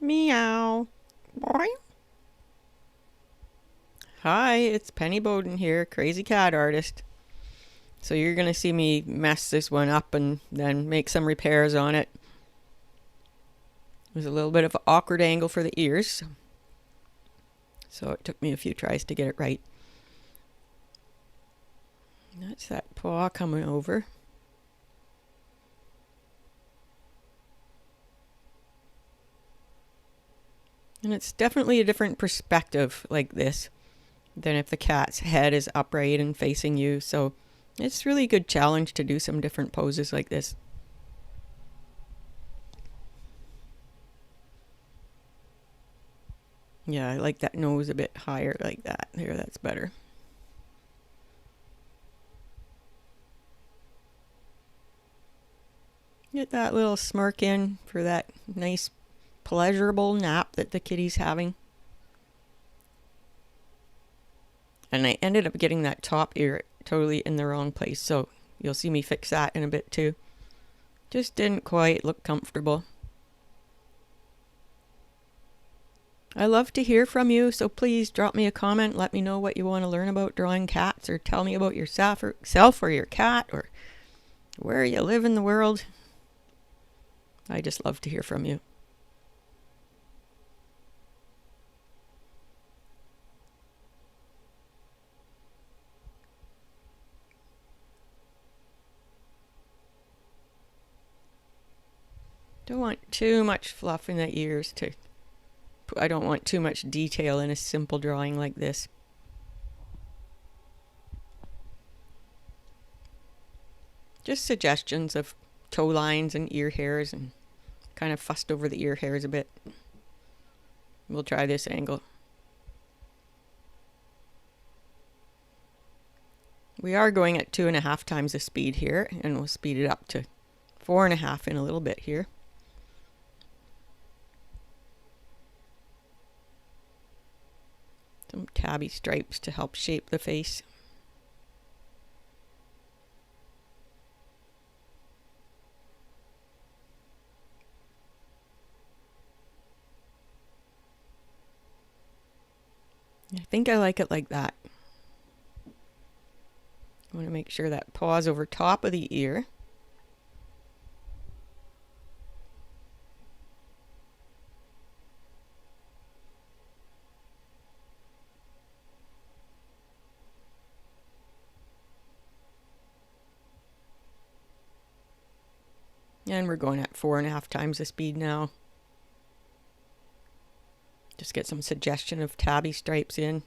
Meow. Boing. Hi, it's Penny Bowden here, crazy cat artist. So you're gonna see me mess this one up and then make some repairs on it. There's a little bit of an awkward angle for the ears, so it took me a few tries to get it right. That's that paw coming over. And it's definitely a different perspective like this than if the cat's head is upright and facing you. So it's really a good challenge to do some different poses like this. Yeah, I like that nose a bit higher like that. There, that's better. Get that little smirk in for that nice pleasurable nap that the kitty's having. And I ended up getting that top ear totally in the wrong place, so you'll see me fix that in a bit too. Just didn't quite look comfortable. I love to hear from you, so please drop me a comment. Let me know what you want to learn about drawing cats, or tell me about yourself or your cat, or where you live in the world. I just love to hear from you. Don't want too much fluff in the ears I don't want too much detail in a simple drawing like this. Just suggestions of toe lines and ear hairs, and kind of fussed over the ear hairs a bit. We'll try this angle. We are going at 2.5 times the speed here, and we'll speed it up to 4.5 in a little bit here. Some tabby stripes to help shape the face. I think I like it like that. I want to make sure that paw's over top of the ear. And we're going at 4.5 times the speed now. Just get some suggestion of tabby stripes in.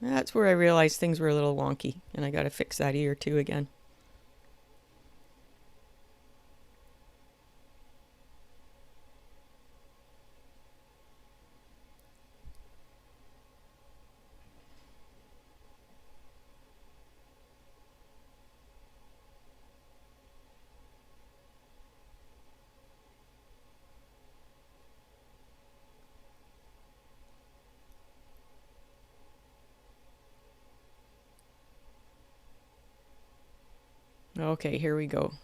That's where I realized things were a little wonky, and I got to fix that ear too again. Okay, here we go.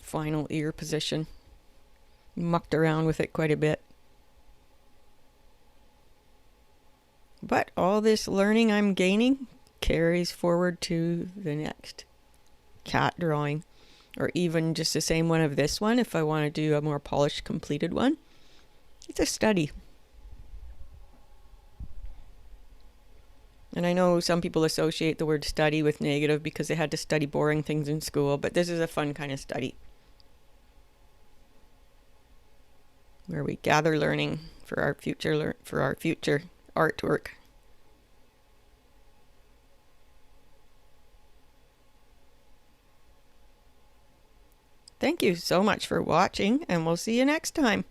Final ear position. Mucked around with it quite a bit. But all this learning I'm gaining carries forward to the next cat drawing, or even just the same one of this one if I want to do a more polished, completed one. It's a study. And I know some people associate the word study with negative because they had to study boring things in school, but this is a fun kind of study where we gather learning for our future artwork. Thank you so much for watching, and we'll see you next time.